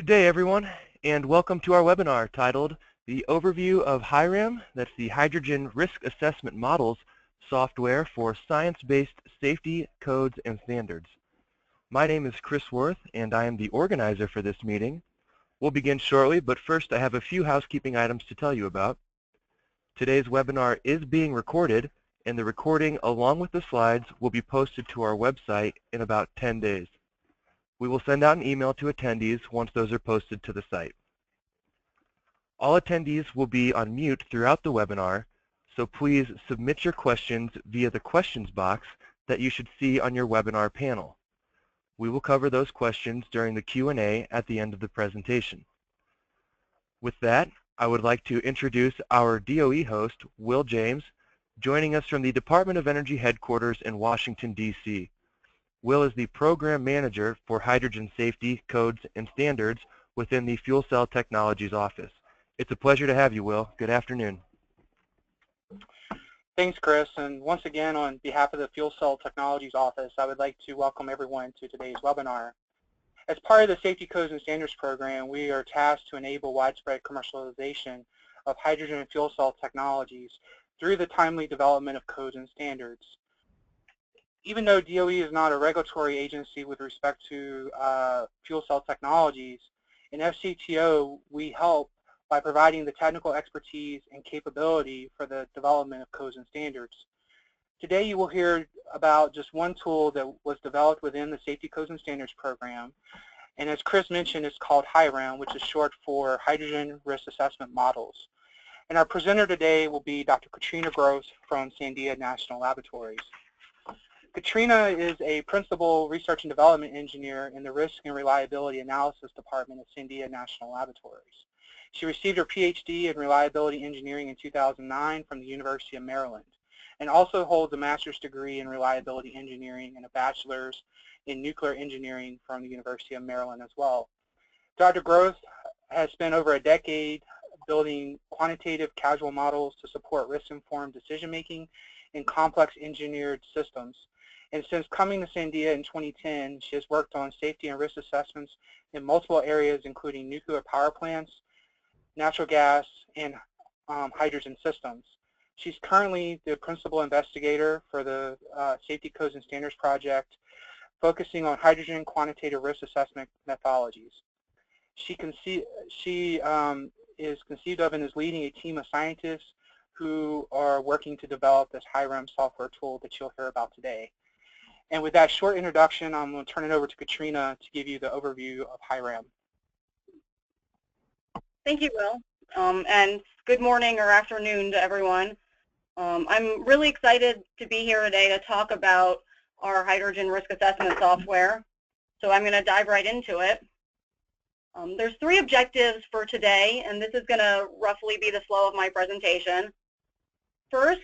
Good day, everyone, and welcome to our webinar titled The Overview of HyRAM, that's the Hydrogen Risk Assessment Models software for science-based safety codes and standards. My name is Chris Worth, and I am the organizer for this meeting. We'll begin shortly, but first I have a few housekeeping items to tell you about. Today's webinar is being recorded, and the recording, along with the slides, will be posted to our website in about 10 days. We will send out an email to attendees once those are posted to the site. All attendees will be on mute throughout the webinar, so please submit your questions via the questions box that you should see on your webinar panel. We will cover those questions during the Q&A at the end of the presentation. With that, I would like to introduce our DOE host, Will James, joining us from the Department of Energy headquarters in Washington, D.C. Will is the Program Manager for Hydrogen Safety, Codes, and Standards within the Fuel Cell Technologies Office. It's a pleasure to have you, Will. Good afternoon. Thanks, Chris. And once again, on behalf of the Fuel Cell Technologies Office, I would like to welcome everyone to today's webinar. As part of the Safety Codes and Standards program, we are tasked to enable widespread commercialization of hydrogen and fuel cell technologies through the timely development of codes and standards. Even though DOE is not a regulatory agency with respect to fuel cell technologies, in FCTO we help by providing the technical expertise and capability for the development of codes and standards. Today you will hear about just one tool that was developed within the Safety Codes and Standards program, and as Chris mentioned, it's called HyRAM, which is short for Hydrogen Risk Assessment Models. And our presenter today will be Dr. Katrina Gross from Sandia National Laboratories. Katrina is a Principal Research and Development Engineer in the Risk and Reliability Analysis Department at Sandia National Laboratories. She received her PhD in Reliability Engineering in 2009 from the University of Maryland, and also holds a master's degree in Reliability Engineering and a bachelor's in Nuclear Engineering from the University of Maryland as well. Dr. Gross has spent over a decade building quantitative causal models to support risk-informed decision-making in complex engineered systems. And since coming to Sandia in 2010, she has worked on safety and risk assessments in multiple areas, including nuclear power plants, natural gas, and hydrogen systems. She's currently the principal investigator for the Safety Codes and Standards project, focusing on hydrogen quantitative risk assessment methodologies. She is conceived of and is leading a team of scientists who are working to develop this HyRAM software tool that you'll hear about today. And with that short introduction, I'm going to turn it over to Katrina to give you the overview of HyRAM. Thank you, Will, and good morning or afternoon to everyone. I'm really excited to be here today to talk about our hydrogen risk assessment software, so I'm going to dive right into it. There's three objectives for today, and this is going to roughly be the flow of my presentation. First,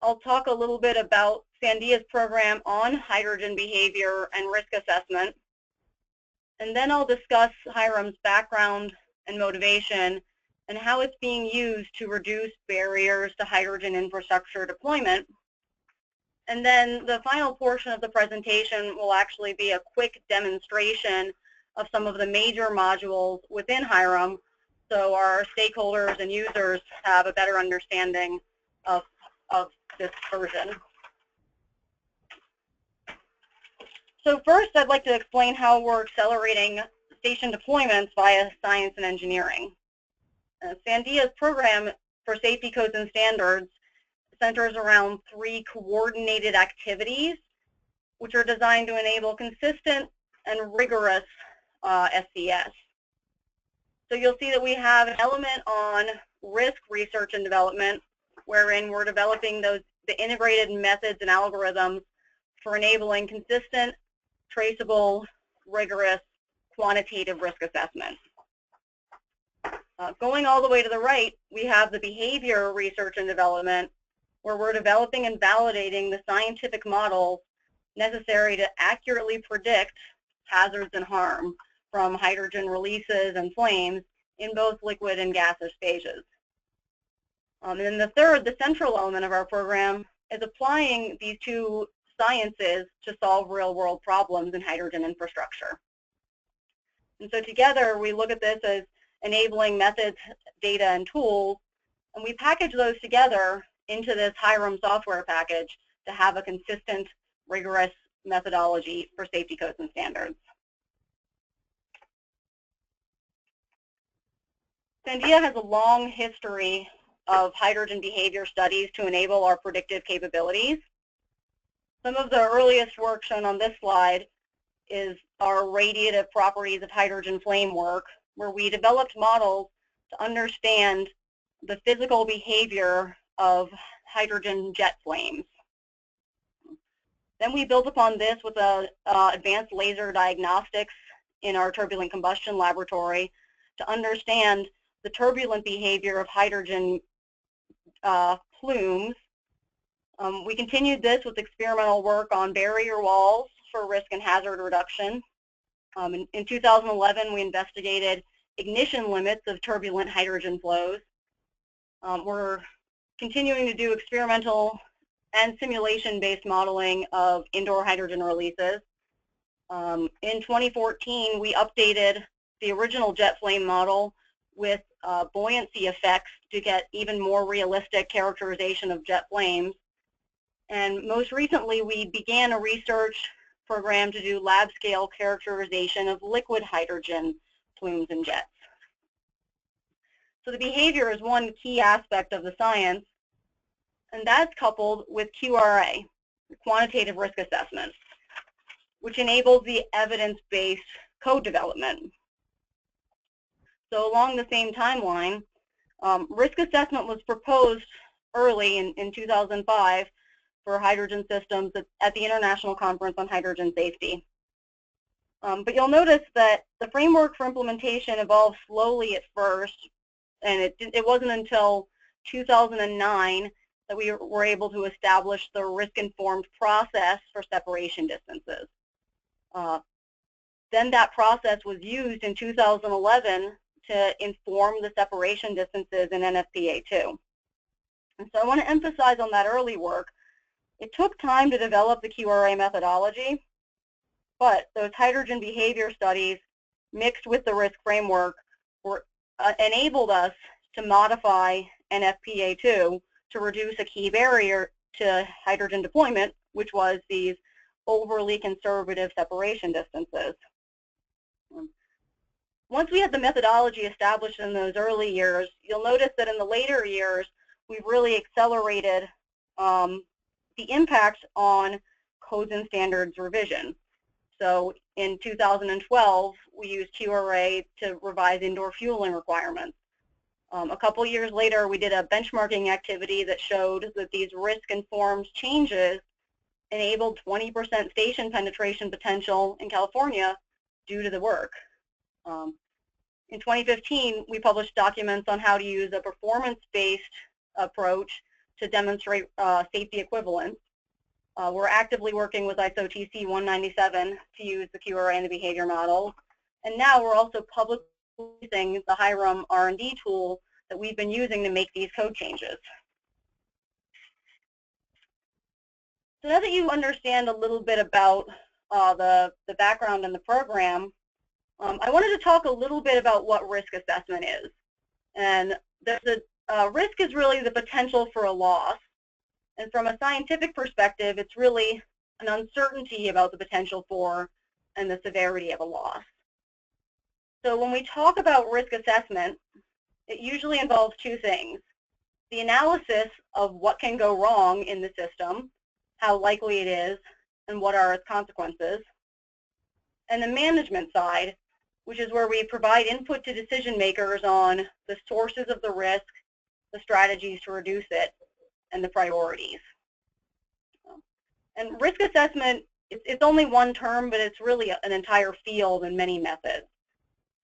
I'll talk a little bit about Sandia's program on hydrogen behavior and risk assessment, and then I'll discuss HyRAM's background and motivation and how it's being used to reduce barriers to hydrogen infrastructure deployment. And then the final portion of the presentation will actually be a quick demonstration of some of the major modules within HyRAM, so our stakeholders and users have a better understanding of this version. So first, I'd like to explain how we're accelerating station deployments via science and engineering. Sandia's program for Safety Codes and Standards centers around three coordinated activities, which are designed to enable consistent and rigorous SCS. So you'll see that we have an element on risk research and development, wherein we're developing the integrated methods and algorithms for enabling consistent, traceable, rigorous, quantitative risk assessment. Going all the way to the right, we have the behavior research and development, where we're developing and validating the scientific models necessary to accurately predict hazards and harm from hydrogen releases and flames in both liquid and gaseous phases. And then the third, the central element of our program, is applying these two sciences to solve real-world problems in hydrogen infrastructure. And so together we look at this as enabling methods, data, and tools, and we package those together into this HyRAM software package to have a consistent, rigorous methodology for safety codes and standards. Sandia has a long history of hydrogen behavior studies to enable our predictive capabilities. Some of the earliest work shown on this slide is our radiative properties of hydrogen flame work, where we developed models to understand the physical behavior of hydrogen jet flames. Then we built upon this with advanced laser diagnostics in our turbulent combustion laboratory to understand the turbulent behavior of hydrogen plumes. We continued this with experimental work on barrier walls for risk and hazard reduction. In 2011, we investigated ignition limits of turbulent hydrogen flows. We're continuing to do experimental and simulation-based modeling of indoor hydrogen releases. In 2014, we updated the original jet flame model with buoyancy effects to get even more realistic characterization of jet flames. And most recently, we began a research program to do lab-scale characterization of liquid hydrogen plumes and jets. So the behavior is one key aspect of the science, and that's coupled with QRA, quantitative risk assessment, which enables the evidence-based code development. So along the same timeline, risk assessment was proposed early in 2005 for hydrogen systems at the International Conference on Hydrogen Safety. But you'll notice that the framework for implementation evolved slowly at first, and it wasn't until 2009 that we were able to establish the risk-informed process for separation distances. Then that process was used in 2011 to inform the separation distances in NFPA2. And so I want to emphasize on that early work. It took time to develop the QRA methodology, but those hydrogen behavior studies mixed with the risk framework enabled us to modify NFPA2 to reduce a key barrier to hydrogen deployment, which was these overly conservative separation distances. Once we had the methodology established in those early years, you'll notice that in the later years, we've really accelerated the impact on codes and standards revision. So in 2012, we used QRA to revise indoor fueling requirements. A couple years later, we did a benchmarking activity that showed that these risk-informed changes enabled 20% station penetration potential in California due to the work. In 2015, we published documents on how to use a performance-based approach to demonstrate safety equivalence. We're actively working with ISO TC 197 to use the QRA and the behavior model. And now we're also publicly using the HyRAM R&D tool that we've been using to make these code changes. So now that you understand a little bit about the background and the program, I wanted to talk a little bit about what risk assessment is. And there's risk is really the potential for a loss. And from a scientific perspective, it's really an uncertainty about the potential for and the severity of a loss. So when we talk about risk assessment, it usually involves two things: the analysis of what can go wrong in the system, how likely it is, and what are its consequences, and the management side, which is where we provide input to decision makers on the sources of the risk, the strategies to reduce it, and the priorities. And risk assessment, it's only one term, but it's really an entire field and many methods.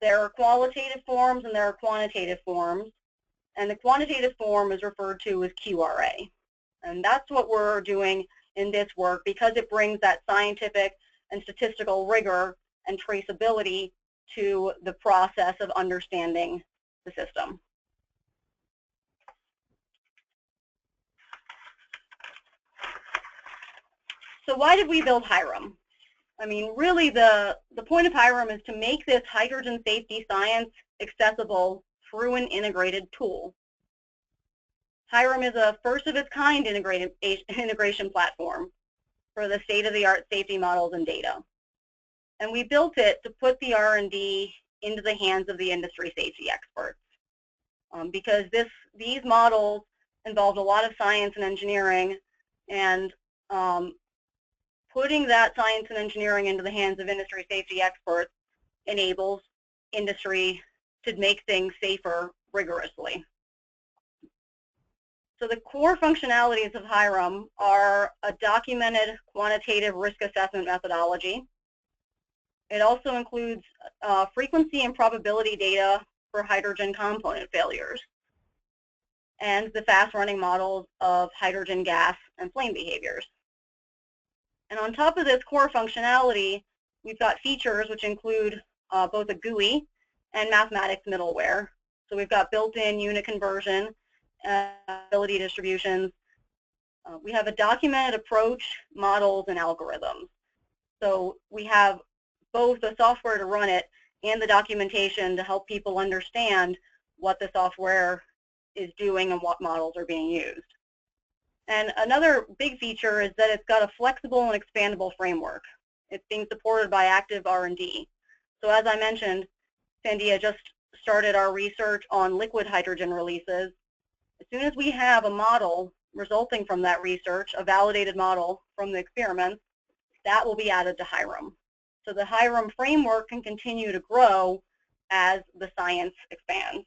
There are qualitative forms and there are quantitative forms, and the quantitative form is referred to as QRA. And that's what we're doing in this work because it brings that scientific and statistical rigor and traceability to the process of understanding the system. So why did we build HyRAM? I mean, really the point of HyRAM is to make this hydrogen safety science accessible through an integrated tool. HyRAM is a first-of-its-kind integration platform for the state-of-the-art safety models and data. And we built it to put the R&D into the hands of the industry safety experts. Because these models involved a lot of science and engineering, and putting that science and engineering into the hands of industry safety experts enables industry to make things safer rigorously. So the core functionalities of HyRAM are a documented quantitative risk assessment methodology. It also includes frequency and probability data for hydrogen component failures, and the fast-running models of hydrogen gas and flame behaviors. And on top of this core functionality, we've got features which include both a GUI and mathematics middleware. So we've got built-in unit conversion, ability distributions. We have a documented approach, models, and algorithms. So we have both the software to run it and the documentation to help people understand what the software is doing and what models are being used. And another big feature is that it's got a flexible and expandable framework. It's being supported by active R&D. So as I mentioned, Sandia just started our research on liquid hydrogen releases. As soon as we have a model resulting from that research, a validated model from the experiments, that will be added to HyRAM. So the HyRAM framework can continue to grow as the science expands.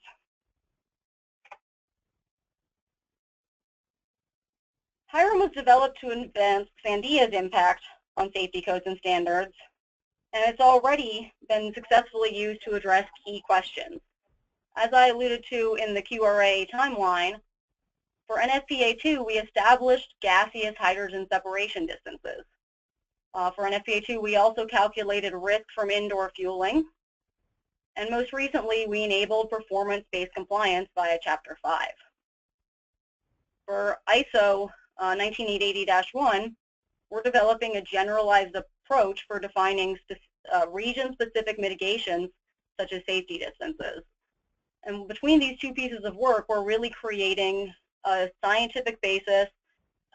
HyRAM was developed to advance Sandia's impact on safety codes and standards, and it's already been successfully used to address key questions. As I alluded to in the QRA timeline, for NFPA2, we established gaseous hydrogen separation distances. For NFPA2, we also calculated risk from indoor fueling. And most recently, we enabled performance-based compliance via Chapter 5. For ISO 19880-1, we're developing a generalized approach for defining region-specific mitigations, such as safety distances. And between these two pieces of work, we're really creating a scientific basis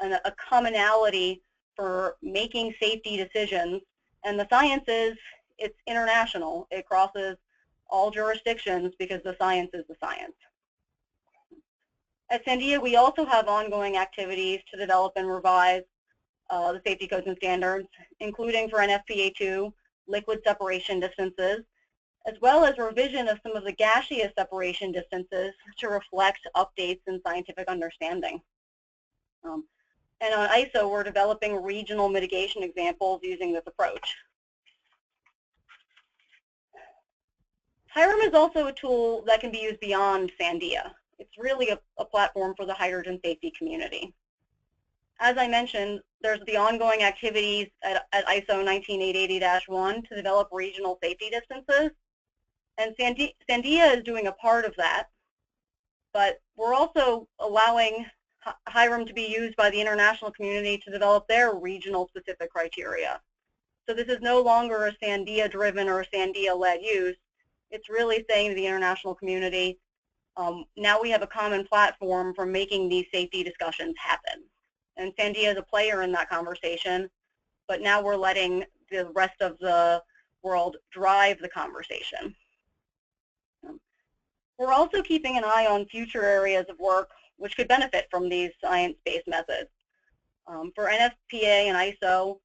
and a commonality for making safety decisions. And the science it's international. It crosses all jurisdictions because the science is the science. At Sandia, we also have ongoing activities to develop and revise the safety codes and standards, including for NFPA2, liquid separation distances, as well as revision of some of the gaseous separation distances to reflect updates in scientific understanding. And on ISO, we're developing regional mitigation examples using this approach. HyRAM is also a tool that can be used beyond Sandia. It's really a platform for the hydrogen safety community. As I mentioned, there's the ongoing activities at ISO 19880-1 to develop regional safety distances. And Sandia is doing a part of that, but we're also allowing HyRAM to be used by the international community to develop their regional specific criteria. So this is no longer a Sandia-driven or a Sandia-led use. It's really saying to the international community, now we have a common platform for making these safety discussions happen. And Sandia is a player in that conversation, but now we're letting the rest of the world drive the conversation. We're also keeping an eye on future areas of work which could benefit from these science-based methods. For NFPA and ISO,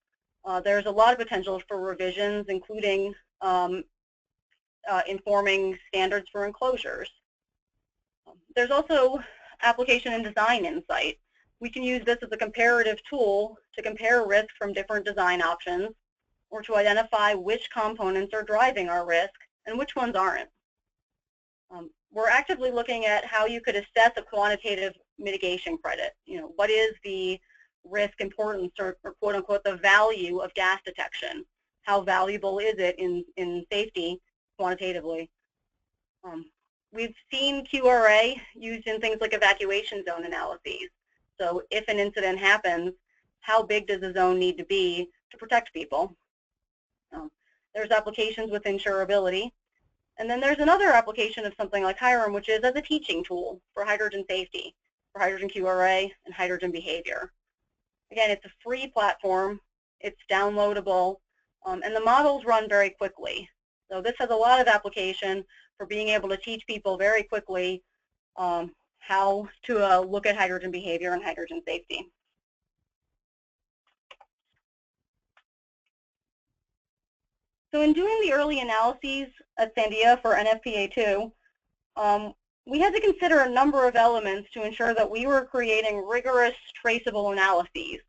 there's a lot of potential for revisions, including informing standards for enclosures. There's also application and design insight. We can use this as a comparative tool to compare risk from different design options, or to identify which components are driving our risk and which ones aren't. We're actively looking at how you could assess a quantitative mitigation credit. You know, what is the risk importance or quote unquote the value of gas detection? How valuable is it in safety quantitatively? We've seen QRA used in things like evacuation zone analyses. So if an incident happens, how big does the zone need to be to protect people? There's applications with insurability. And then there's another application of something like HyRAM, which is as a teaching tool for hydrogen safety, for hydrogen QRA and hydrogen behavior. Again, it's a free platform. It's downloadable. And the models run very quickly. So this has a lot of application for being able to teach people very quickly how to look at hydrogen behavior and hydrogen safety. So in doing the early analyses at Sandia for NFPA2, we had to consider a number of elements to ensure that we were creating rigorous traceable analyses.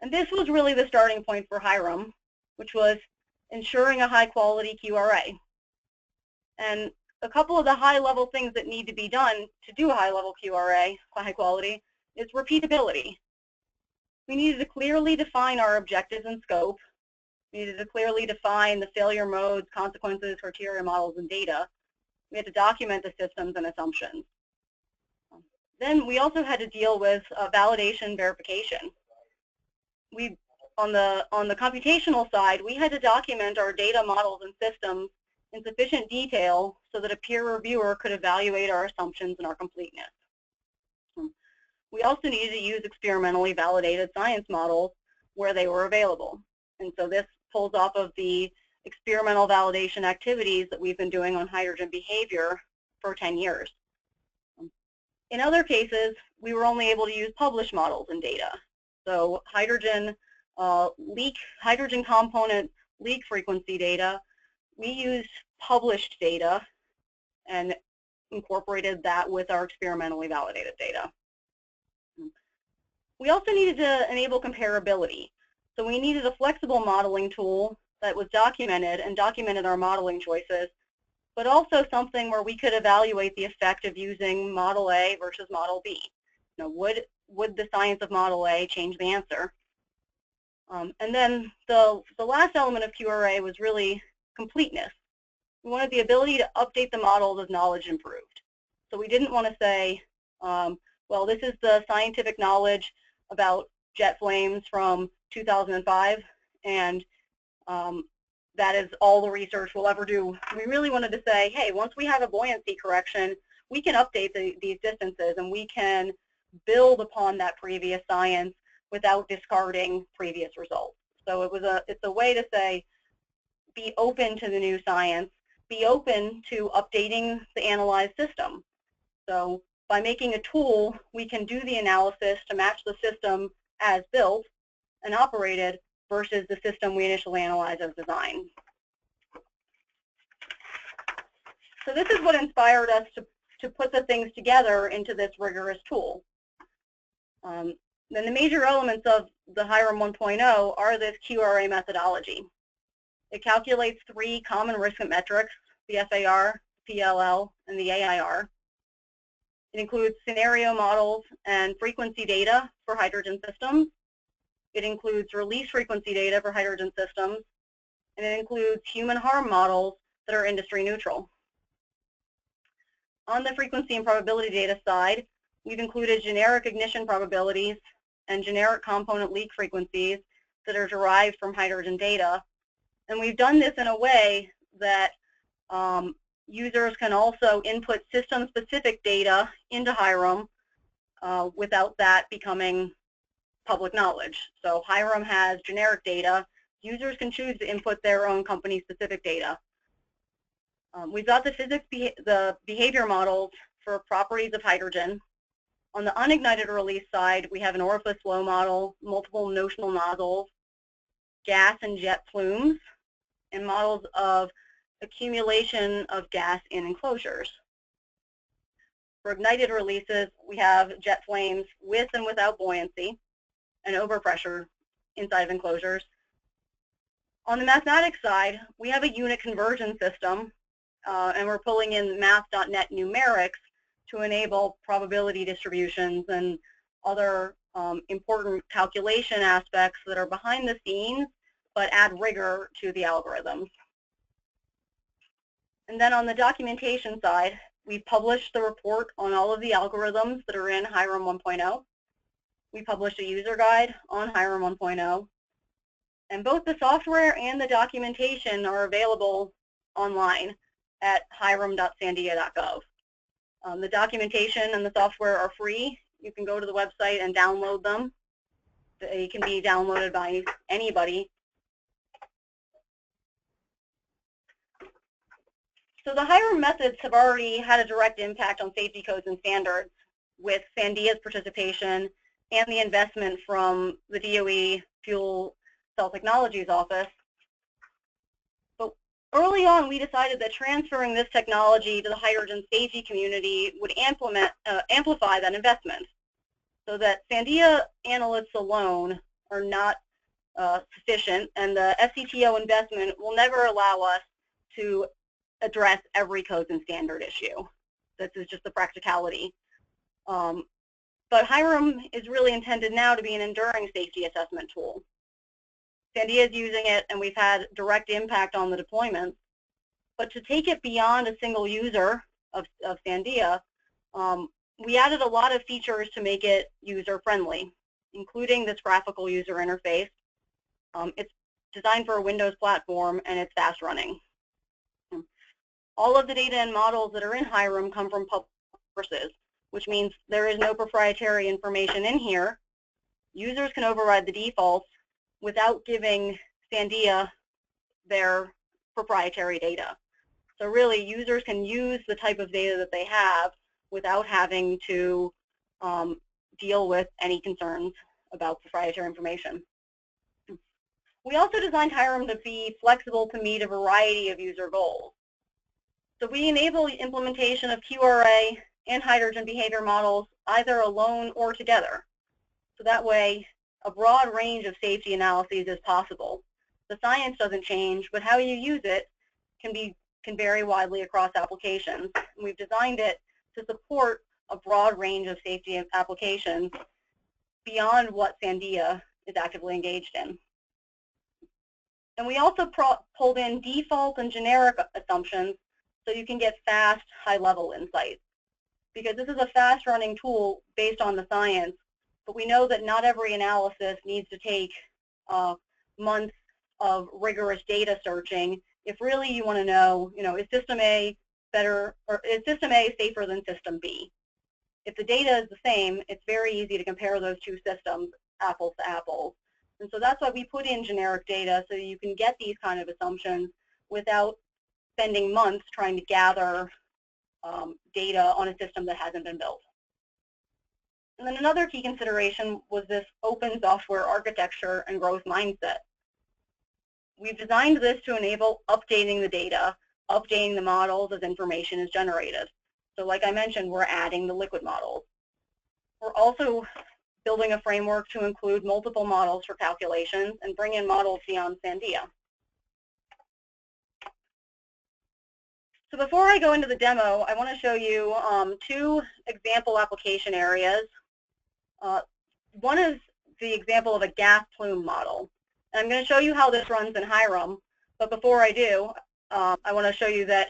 And this was really the starting point for HyRAM, which was ensuring a high-quality QRA. And a couple of the high-level things that need to be done to do a high-level QRA, high quality, is repeatability. We needed to clearly define our objectives and scope. We needed to clearly define the failure modes, consequences, criteria, models, and data. We had to document the systems and assumptions. Then we also had to deal with validation verification. On the computational side, we had to document our data, models, and systems in sufficient detail so that a peer reviewer could evaluate our assumptions and our completeness. We also needed to use experimentally validated science models where they were available. And so this pulls off of the experimental validation activities that we've been doing on hydrogen behavior for 10 years. In other cases, we were only able to use published models and data. So hydrogen component leak frequency data, we used published data and incorporated that with our experimentally validated data. We also needed to enable comparability. So we needed a flexible modeling tool that was documented and documented our modeling choices, but also something where we could evaluate the effect of using Model A versus Model B. You know, would the science of Model A change the answer? And then the last element of QRA was really completeness. We wanted the ability to update the models as knowledge improved. So we didn't want to say, well, this is the scientific knowledge about jet flames from 2005, and that is all the research we'll ever do. We really wanted to say, hey, once we have a buoyancy correction, we can update these distances, and we can build upon that previous science without discarding previous results. So it's a way to say, be open to the new science, be open to updating the analyzed system. So by making a tool, we can do the analysis to match the system as built and operated versus the system we initially analyzed as designed. So this is what inspired us to put the things together into this rigorous tool. Then the major elements of the HyRAM 1.0 are this QRA methodology. It calculates 3 common risk metrics, the FAR, PLL, and the AIR. It includes scenario models and frequency data for hydrogen systems. It includes release frequency data for hydrogen systems. And it includes human harm models that are industry neutral. On the frequency and probability data side, we've included generic ignition probabilities and generic component leak frequencies that are derived from hydrogen data. And we've done this in a way that users can also input system-specific data into HyRAM without that becoming public knowledge. So HyRAM has generic data. Users can choose to input their own company-specific data. We've got the behavior models for properties of hydrogen. On the unignited release side, we have an orifice flow model, multiple notional nozzles, gas and jet plumes, and models of accumulation of gas in enclosures. For ignited releases, we have jet flames with and without buoyancy and overpressure inside of enclosures. On the mathematics side, we have a unit conversion system, and we're pulling in math.net numerics to enable probability distributions and other important calculation aspects that are behind the scenes but add rigor to the algorithms. And then on the documentation side, we published the report on all of the algorithms that are in HyRAM 1.0. We published a user guide on HyRAM 1.0. And both the software and the documentation are available online at hyram.sandia.gov. The documentation and the software are free. You can go to the website and download them. They can be downloaded by anybody. So the HyRAM methods have already had a direct impact on safety codes and standards with Sandia's participation and the investment from the DOE Fuel Cell Technologies Office. But early on, we decided that transferring this technology to the hydrogen safety community would amplify that investment, so that Sandia analysts alone are not sufficient, and the SCTO investment will never allow us to address every codes and standard issue. This is just the practicality. But HyRAM is really intended now to be an enduring safety assessment tool. Sandia is using it, and we've had direct impact on the deployments. But to take it beyond a single user of Sandia, we added a lot of features to make it user-friendly, including this graphical user interface. It's designed for a Windows platform, and it's fast running. All of the data and models that are in HyRAM come from public sources, which means there is no proprietary information in here. Users can override the defaults without giving Sandia their proprietary data. So really, users can use the type of data that they have without having to deal with any concerns about proprietary information. We also designed HyRAM to be flexible to meet a variety of user goals. So we enable implementation of QRA and hydrogen behavior models either alone or together. So that way, a broad range of safety analyses is possible. The science doesn't change, but how you use it can vary widely across applications. And we've designed it to support a broad range of safety applications beyond what Sandia is actively engaged in. And we also pulled in default and generic assumptions so you can get fast, high-level insights. Because this is a fast-running tool based on the science, but we know that not every analysis needs to take months of rigorous data searching. If really you want to know, is system A better, or is system A safer than system B? If the data is the same, it's very easy to compare those two systems, apples to apples. And so that's why we put in generic data, so you can get these kind of assumptions without spending months trying to gather data on a system that hasn't been built. And then another key consideration was this open software architecture and growth mindset. We've designed this to enable updating the data, updating the models as information is generated. So like I mentioned, we're adding the liquid models. We're also building a framework to include multiple models for calculations and bring in models beyond Sandia. So before I go into the demo, I want to show you two example application areas. One is the example of a gas plume model. And I'm going to show you how this runs in HyRAM. But before I do, I want to show you that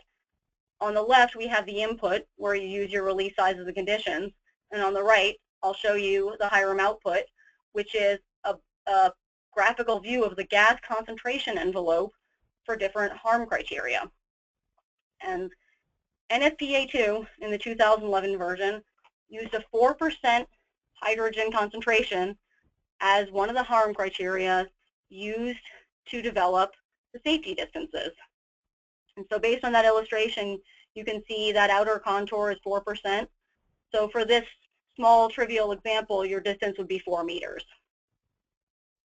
on the left, we have the input, where you use your release sizes and conditions. And on the right, I'll show you the HyRAM output, which is a graphical view of the gas concentration envelope for different HARM criteria. And NFPA2 in the 2011 version used a 4% hydrogen concentration as one of the HARM criteria used to develop the safety distances. And so based on that illustration, you can see that outer contour is 4%. So for this small trivial example, your distance would be 4 meters.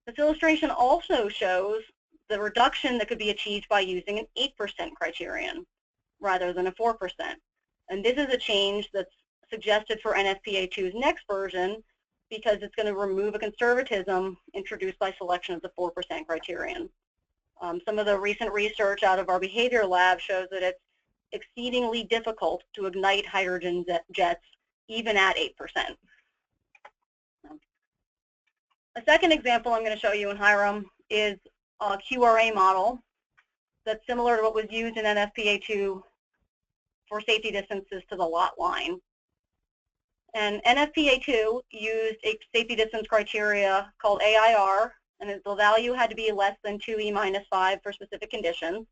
This illustration also shows the reduction that could be achieved by using an 8% criterion rather than a 4%. And this is a change that's suggested for NFPA2's next version because it's going to remove a conservatism introduced by selection of the 4% criterion. Some of the recent research out of our behavior lab shows that it's exceedingly difficult to ignite hydrogen jets even at 8%. A second example I'm going to show you in HyRAM is a QRA model that's similar to what was used in NFPA2 for safety distances to the lot line. And NFPA2 used a safety distance criteria called AIR, and the value had to be less than 2e minus 5 for specific conditions.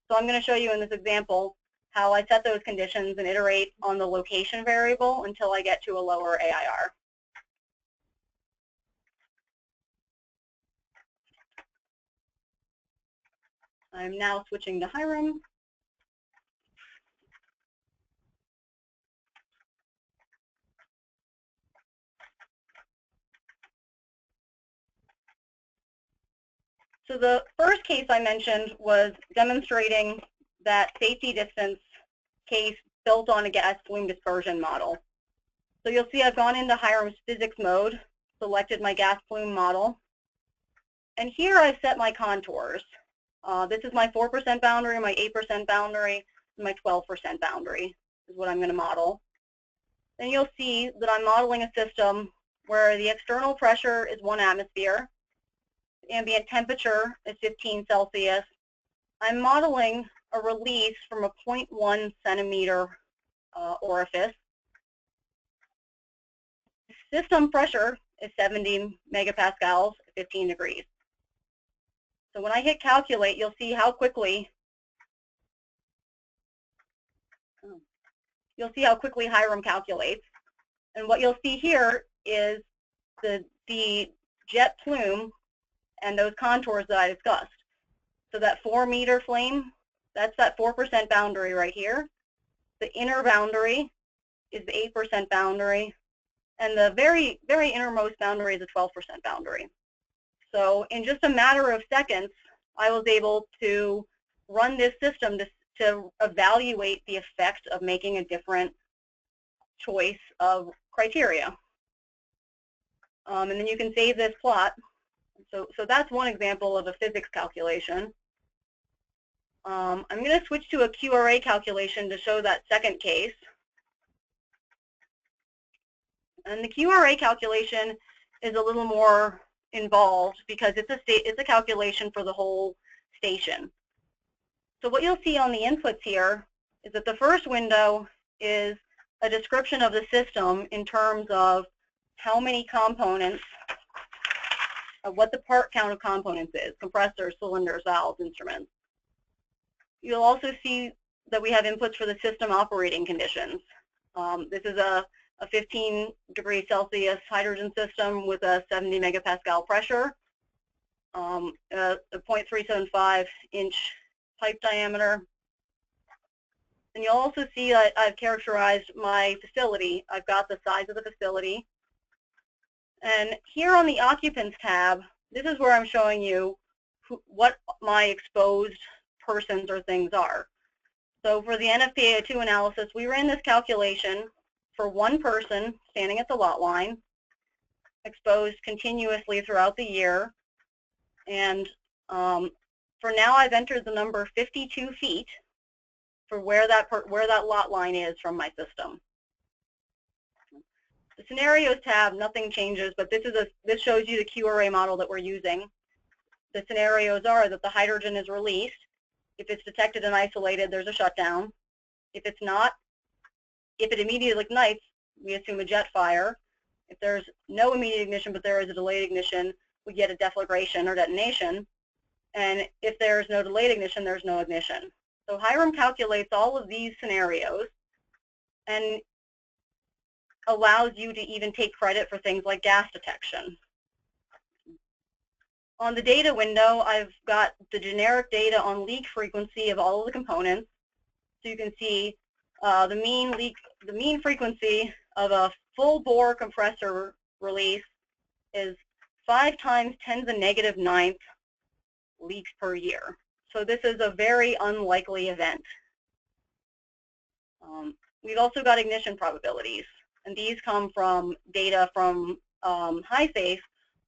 So I'm going to show you in this example how I set those conditions and iterate on the location variable until I get to a lower AIR. I'm now switching to HyRAM. So the first case I mentioned was demonstrating that safety distance case built on a gas plume dispersion model. So you'll see I've gone into HyRAM's physics mode, selected my gas plume model, and here I've set my contours. This is my 4% boundary, my 8% boundary, and my 12% boundary is what I'm going to model. Then you'll see that I'm modeling a system where the external pressure is 1 atmosphere, the ambient temperature is 15 Celsius. I'm modeling a release from a 0.1 centimeter orifice. System pressure is 70 megapascals, 15 degrees. So when I hit calculate, you'll see how quickly HyRAM calculates. And what you'll see here is the jet plume and those contours that I discussed. So that 4-meter flame, that's that 4% boundary right here. The inner boundary is the 8% boundary, and the very, very innermost boundary is a 12% boundary. So in just a matter of seconds, I was able to run this system to evaluate the effect of making a different choice of criteria. And then you can save this plot. So that's one example of a physics calculation. I'm going to switch to a QRA calculation to show that second case. And the QRA calculation is a little more involved because it's a calculation for the whole station. So what you'll see on the inputs here is that the first window is a description of the system in terms of how many components, what the part count of components is, compressors, cylinders, valves, instruments. You'll also see that we have inputs for the system operating conditions. This is a 15 degrees Celsius hydrogen system with a 70 megapascal pressure, a 0.375 inch pipe diameter. And you'll also see that I've characterized my facility. I've got the size of the facility. And here on the occupants tab, this is where I'm showing you what my exposed persons or things are. So for the NFPA2 analysis, we ran this calculation for one person standing at the lot line, exposed continuously throughout the year. And for now, I've entered the number 52 feet for where that lot line is from my system. The scenarios tab, nothing changes, but this shows you the QRA model that we're using. The scenarios are that the hydrogen is released. If it's detected and isolated, there's a shutdown. If it's not, if it immediately ignites, we assume a jet fire. If there's no immediate ignition, but there is a delayed ignition, we get a deflagration or detonation. And if there's no delayed ignition, there's no ignition. So HyRAM calculates all of these scenarios and allows you to even take credit for things like gas detection. On the data window, I've got the generic data on leak frequency of all of the components. So you can see the mean frequency of a full bore compressor release is 5 times 10 to the negative 9th leaks per year. So this is a very unlikely event. We've also got ignition probabilities, and these come from data from HySafe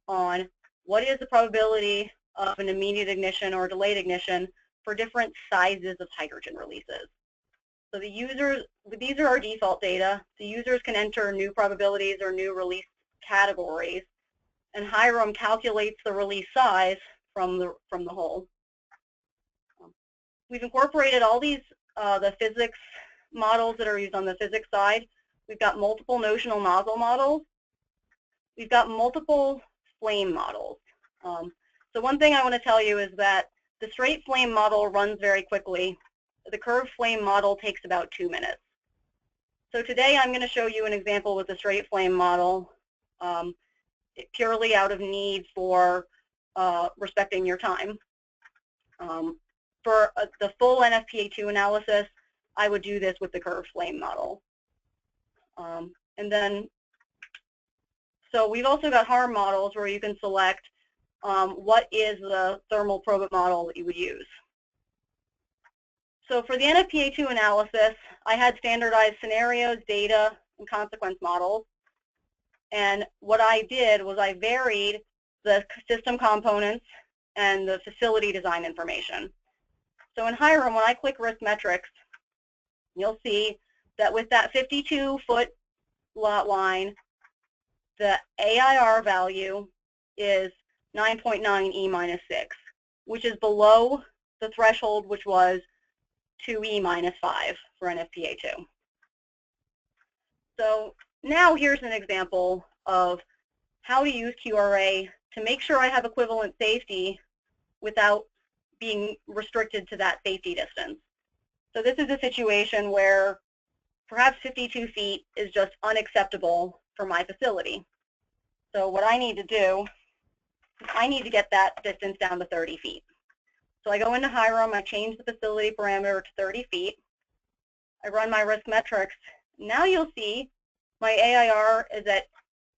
on what is the probability of an immediate ignition or delayed ignition for different sizes of hydrogen releases. So the users, these are our default data. The users can enter new probabilities or new release categories, and HyRAM calculates the release size from the whole. We've incorporated all these the physics models that are used on the physics side. We've got multiple notional nozzle models. We've got multiple flame models. So one thing I want to tell you is that the straight flame model runs very quickly. The curved flame model takes about 2 minutes. So today I'm going to show you an example with the straight flame model, purely out of need for respecting your time. For the full NFPA2 analysis, I would do this with the curved flame model. And then, so we've also got HyRAM models where you can select what is the thermal probit model that you would use. So for the NFPA2 analysis, I had standardized scenarios, data, and consequence models. And what I did was I varied the system components and the facility design information. So in HyRAM, when I click risk metrics, you'll see that with that 52-foot lot line, the AIR value is 9.9 E minus 6, which is below the threshold, which was 2E minus 5 for NFPA2. So now here's an example of how to use QRA to make sure I have equivalent safety without being restricted to that safety distance. So this is a situation where perhaps 52 feet is just unacceptable for my facility. So what I need to do is I need to get that distance down to 30 feet. So I go into HyRAM, I change the facility parameter to 30 feet. I run my risk metrics. Now you'll see my AIR is at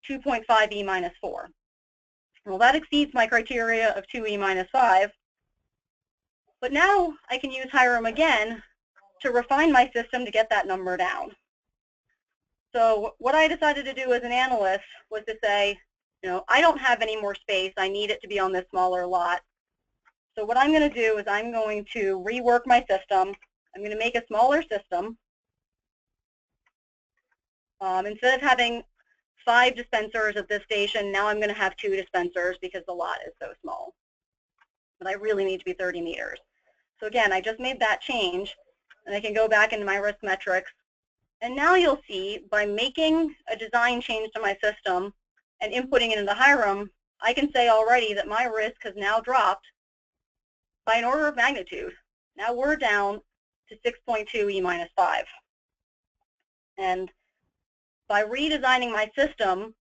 2.5 E minus 4. Well, that exceeds my criteria of 2 E minus 5. But now I can use HyRAM again to refine my system to get that number down. So what I decided to do as an analyst was to say, I don't have any more space. I need it to be on this smaller lot. So what I'm going to do is I'm going to rework my system. I'm going to make a smaller system. Instead of having 5 dispensers at this station, now I'm going to have 2 dispensers because the lot is so small. But I really need to be 30 meters. So again, I just made that change, and I can go back into my risk metrics. And now you'll see, by making a design change to my system and inputting it into HyRAM, I can say already that my risk has now dropped by an order of magnitude. Now we're down to 6.2 E minus 5. And by redesigning my system,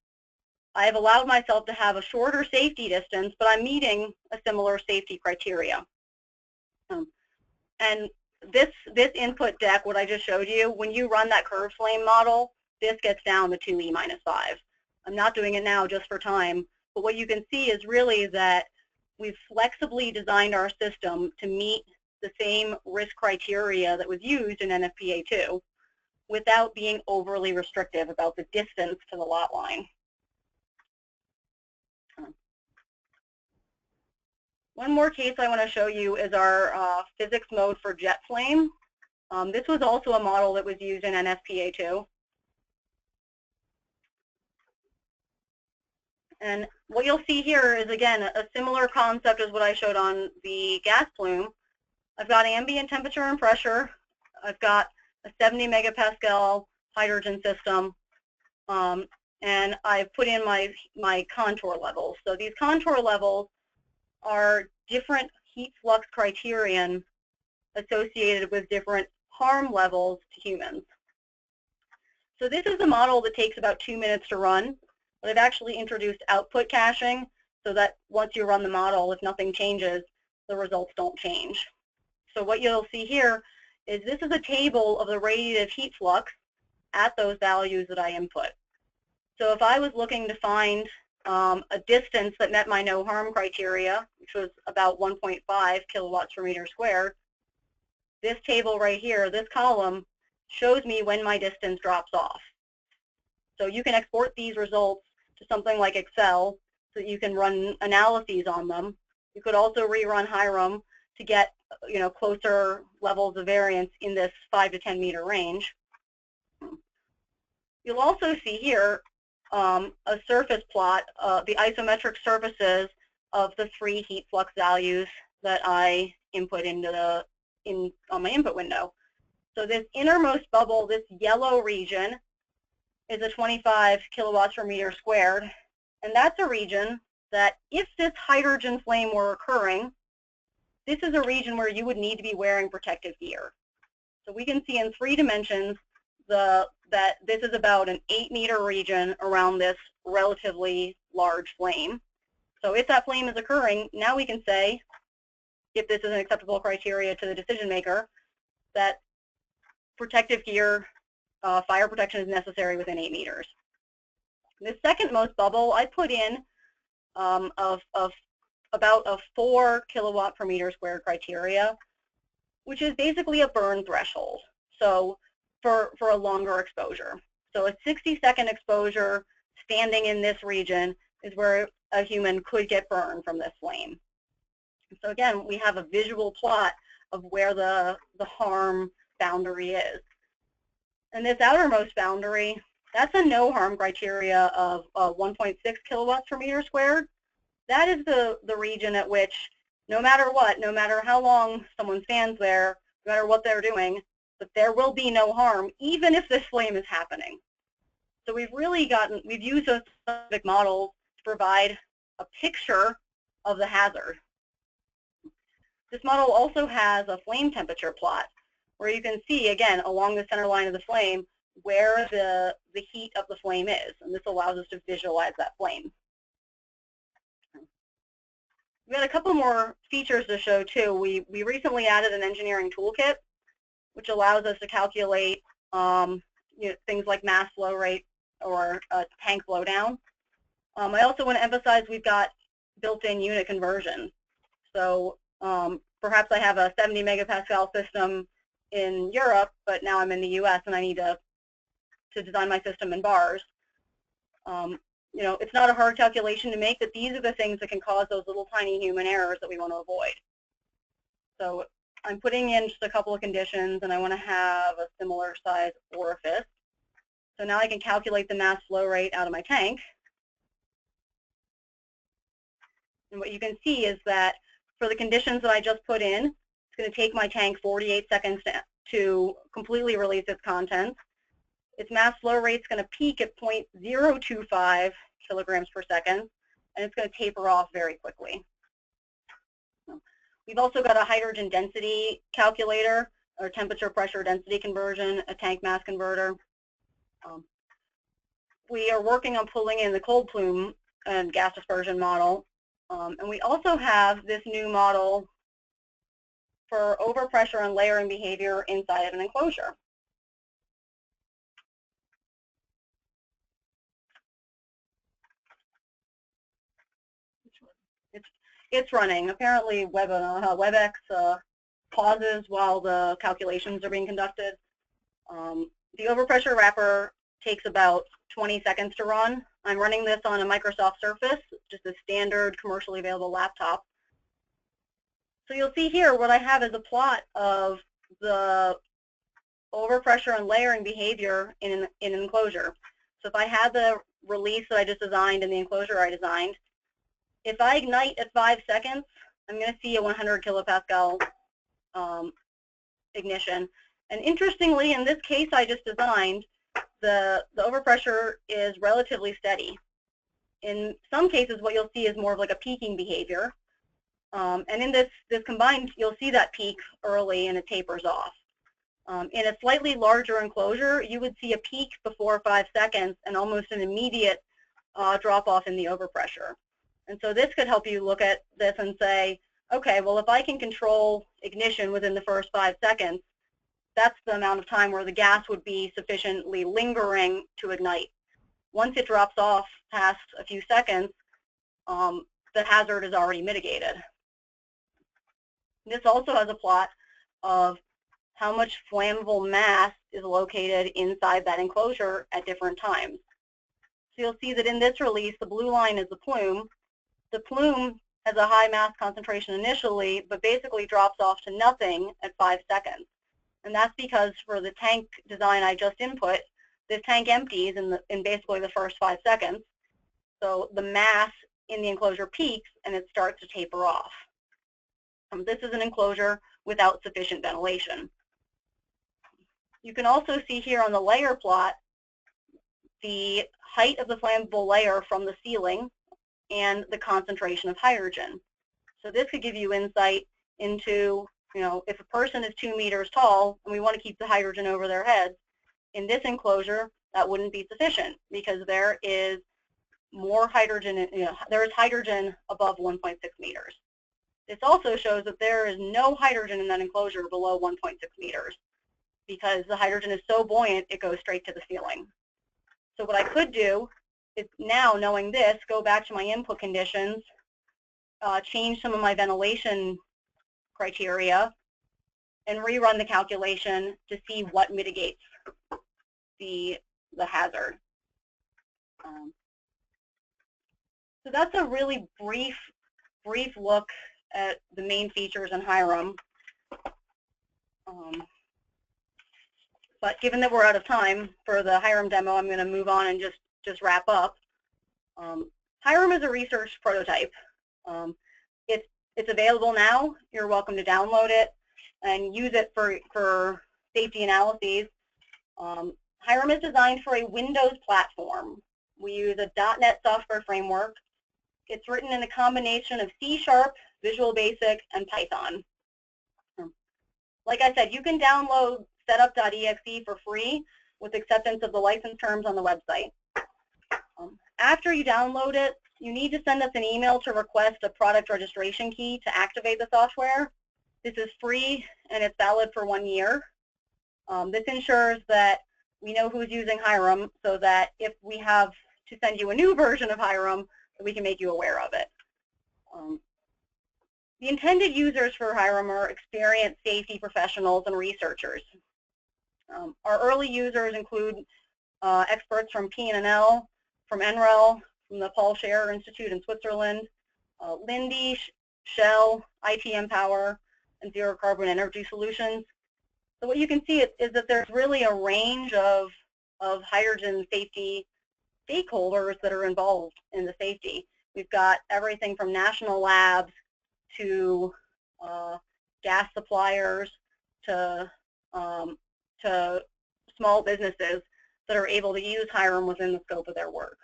I have allowed myself to have a shorter safety distance, but I'm meeting a similar safety criteria. And this input deck, what I just showed you, when you run that curved flame model, this gets down to 2 E minus 5. I'm not doing it now just for time, but what you can see is really that we've flexibly designed our system to meet the same risk criteria that was used in NFPA2 without being overly restrictive about the distance to the lot line. One more case I want to show you is our physics mode for jet flame. This was also a model that was used in NFPA2. And what you'll see here is, again, a similar concept as what I showed on the gas plume. I've got ambient temperature and pressure. I've got a 70 megapascal hydrogen system. And I've put in my contour levels. So these contour levels are different heat flux criterion associated with different harm levels to humans. So this is a model that takes about 2 minutes to run, but I've actually introduced output caching so that once you run the model, if nothing changes, the results don't change. So what you'll see here is this is a table of the radiative heat flux at those values that I input. So if I was looking to find a distance that met my no harm criteria, which was about 1.5 kilowatts per meter squared, this table right here, this column, shows me when my distance drops off. So you can export these results to something like Excel so that you can run analyses on them. You could also rerun HyRAM to get closer levels of variance in this 5 to 10 meter range. You'll also see here a surface plot, the isometric surfaces of the 3 heat flux values that I input into on my input window. So this innermost bubble, this yellow region, is a 25 kilowatts per meter squared, and that's a region that if this hydrogen flame were occurring, this is a region where you would need to be wearing protective gear. So we can see in 3 dimensions that this is about an 8-meter region around this relatively large flame. So if that flame is occurring, now we can say, if this is an acceptable criteria to the decision maker, that protective gear, fire protection is necessary within 8 meters. The second most bubble I put in of about a 4 kilowatt per meter squared criteria, which is basically a burn threshold. So for a longer exposure. So a 60-second exposure standing in this region is where a human could get burned from this flame. So again, we have a visual plot of where the harm boundary is. And this outermost boundary, that's a no harm criteria of 1.6 kilowatts per meter squared. That is the region at which no matter what, no matter how long someone stands there, no matter what they're doing, but there will be no harm even if this flame is happening. So we've used those specific models to provide a picture of the hazard. This model also has a flame temperature plot where you can see, again, along the center line of the flame, where the heat of the flame is. And this allows us to visualize that flame. We had a couple more features to show, too. We recently added an engineering toolkit, which allows us to calculate things like mass flow rate or tank blowdown. I also want to emphasize we've got built-in unit conversion. So perhaps I have a 70 megapascal system in Europe, but now I'm in the US and I need to design my system in bars. It's not a hard calculation to make, but these are the things that can cause those little tiny human errors that we want to avoid. So I'm putting in just a couple of conditions, and I want to have a similar size orifice. So now I can calculate the mass flow rate out of my tank. And what you can see is that for the conditions that I just put in, it's going to take my tank 48 seconds to completely release its contents. Its mass flow rate is going to peak at 0.025 kilograms per second, and it's going to taper off very quickly. We've also got a hydrogen density calculator, or temperature pressure density conversion, a tank mass converter. We are working on pulling in the cold plume and gas dispersion model, and we also have this new model for overpressure and layering behavior inside of an enclosure. It's running. Apparently WebEx pauses while the calculations are being conducted. The overpressure wrapper takes about 20 seconds to run. I'm running this on a Microsoft Surface, just a standard commercially available laptop. So you'll see here what I have is a plot of the overpressure and layering behavior in an enclosure. So if I had the release that I just designed in the enclosure I designed, if I ignite at 5 seconds, I'm going to see a 100 kilopascal ignition. And interestingly, in this case I just designed, the overpressure is relatively steady. In some cases, what you'll see is more of like a peaking behavior. And in this combined, you'll see that peak early and it tapers off. In a slightly larger enclosure, you would see a peak before 5 seconds and almost an immediate drop off in the overpressure. And so this could help you look at this and say, okay, well, if I can control ignition within the first 5 seconds, that's the amount of time where the gas would be sufficiently lingering to ignite. Once it drops off past a few seconds, the hazard is already mitigated. This also has a plot of how much flammable mass is located inside that enclosure at different times. So you'll see that in this release, the blue line is the plume. The plume has a high mass concentration initially, but basically drops off to nothing at 5 seconds. And that's because for the tank design I just input, this tank empties in basically the first 5 seconds. So the mass in the enclosure peaks and it starts to taper off. This is an enclosure without sufficient ventilation. You can also see here on the layer plot the height of the flammable layer from the ceiling and the concentration of hydrogen. So this could give you insight into, if a person is 2 meters tall and we want to keep the hydrogen over their heads, in this enclosure, that wouldn't be sufficient because there is more hydrogen, there is hydrogen above 1.6 meters. This also shows that there is no hydrogen in that enclosure below 1.6 meters because the hydrogen is so buoyant, it goes straight to the ceiling. So what I could do is now, knowing this, go back to my input conditions, change some of my ventilation criteria, and rerun the calculation to see what mitigates the hazard. So that's a really brief look at the main features in HyRAM. But given that we're out of time for the HyRAM demo, I'm going to move on and just wrap up. HyRAM is a research prototype. It's available now. You're welcome to download it and use it for safety analyses. HyRAM is designed for a Windows platform. We use a .NET software framework. It's written in a combination of C#, Visual Basic, and Python. Like I said, you can download setup.exe for free with acceptance of the license terms on the website. After you download it, you need to send us an email to request a product registration key to activate the software. This is free and it's valid for 1 year. This ensures that we know who's using HyRAM so that if we have to send you a new version of HyRAM, we can make you aware of it. The intended users for HyRAM are experienced safety professionals and researchers. Our early users include experts from P&L, from NREL, from the Paul Scherrer Institute in Switzerland, Linde, Shell, ITM Power, and Zero Carbon Energy Solutions. So what you can see is that there's really a range of hydrogen safety stakeholders that are involved in the safety. We've got everything from national labs to gas suppliers to small businesses that are able to use HyRAM within the scope of their work.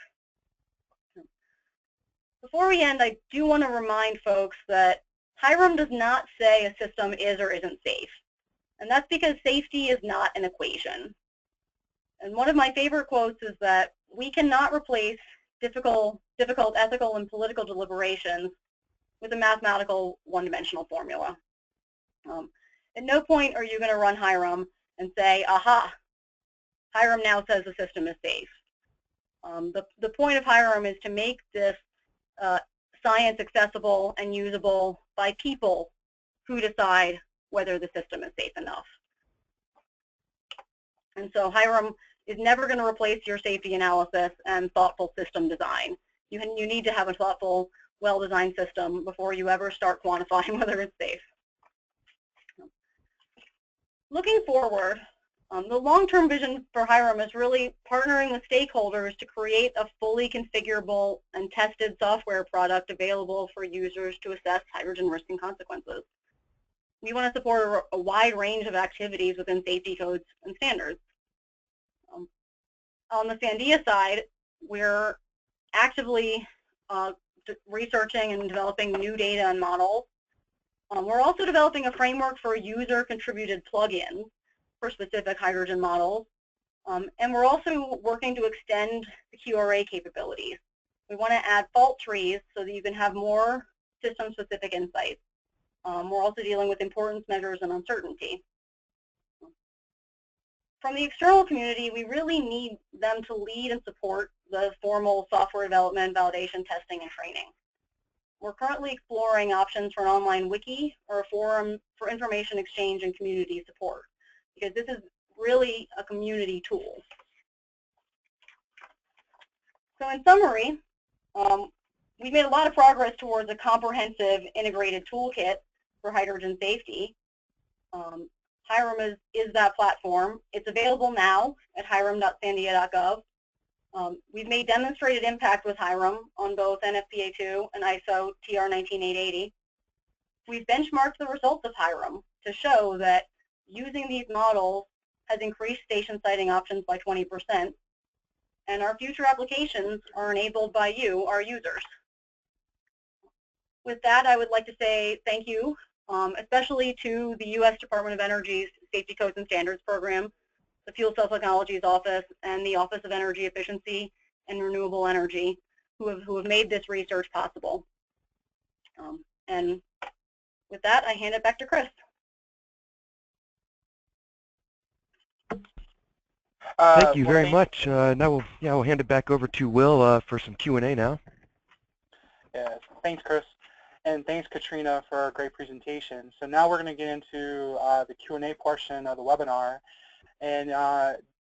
Before we end, I do want to remind folks that HyRAM does not say a system is or isn't safe. And that's because safety is not an equation. And one of my favorite quotes is that we cannot replace difficult ethical and political deliberations with a mathematical one-dimensional formula. At no point are you going to run HyRAM and say, aha, HyRAM now says the system is safe. The point of HyRAM is to make this science accessible and usable by people who decide whether the system is safe enough. And so HyRAM is never going to replace your safety analysis and thoughtful system design. You need to have a thoughtful, well-designed system before you ever start quantifying whether it's safe. Looking forward, the long-term vision for HyRAM is really partnering with stakeholders to create a fully configurable and tested software product available for users to assess hydrogen risk and consequences. We want to support a wide range of activities within safety codes and standards. On the Sandia side, we're actively researching and developing new data and models. We're also developing a framework for user-contributed plugins for specific hydrogen models. And we're also working to extend the QRA capabilities. We want to add fault trees so that you can have more system-specific insights. We're also dealing with importance measures and uncertainty. From the external community, we really need them to lead and support the formal software development, validation, testing, and training. We're currently exploring options for an online wiki or a forum for information exchange and community support, because this is really a community tool. So in summary, we've made a lot of progress towards a comprehensive integrated toolkit for hydrogen safety. HyRAM is that platform. It's available now at hyram.sandia.gov. We've made demonstrated impact with HyRAM on both NFPA2 and ISO TR 19880. We've benchmarked the results of HyRAM to show that using these models has increased station siting options by 20%, and our future applications are enabled by you, our users. With that, I would like to say thank you, especially to the U.S. Department of Energy's Safety Codes and Standards Program, the Fuel Cell Technologies Office, and the Office of Energy Efficiency and Renewable Energy, who have made this research possible. And with that, I hand it back to Chris. Thank you very much. Now we'll hand it back over to Will for some Q&A now. Yes, thanks, Chris. And thanks, Katrina, for a great presentation. So now we're going to get into the Q&A portion of the webinar. And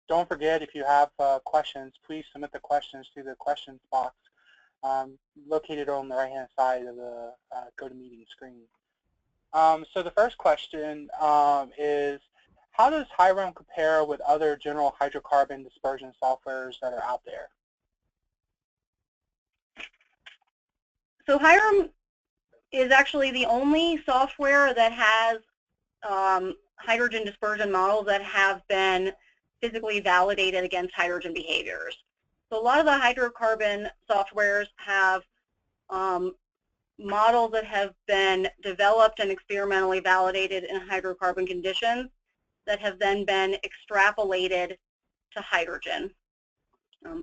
don't forget, if you have questions, please submit the questions through the questions box located on the right-hand side of the GoToMeeting screen. So the first question is, how does HyRAM compare with other general hydrocarbon dispersion softwares that are out there? So HyRAM is actually the only software that has hydrogen dispersion models that have been physically validated against hydrogen behaviors. So a lot of the hydrocarbon softwares have models that have been developed and experimentally validated in hydrocarbon conditions that have then been extrapolated to hydrogen.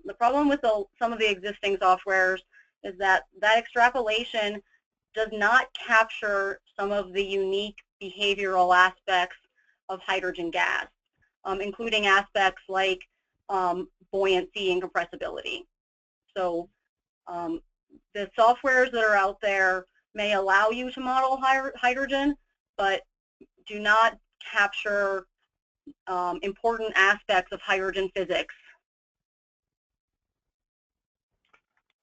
The problem with some of the existing softwares is that extrapolation does not capture some of the unique behavioral aspects of hydrogen gas, including aspects like buoyancy and compressibility. So the softwares that are out there may allow you to model hydrogen, but do not capture important aspects of hydrogen physics.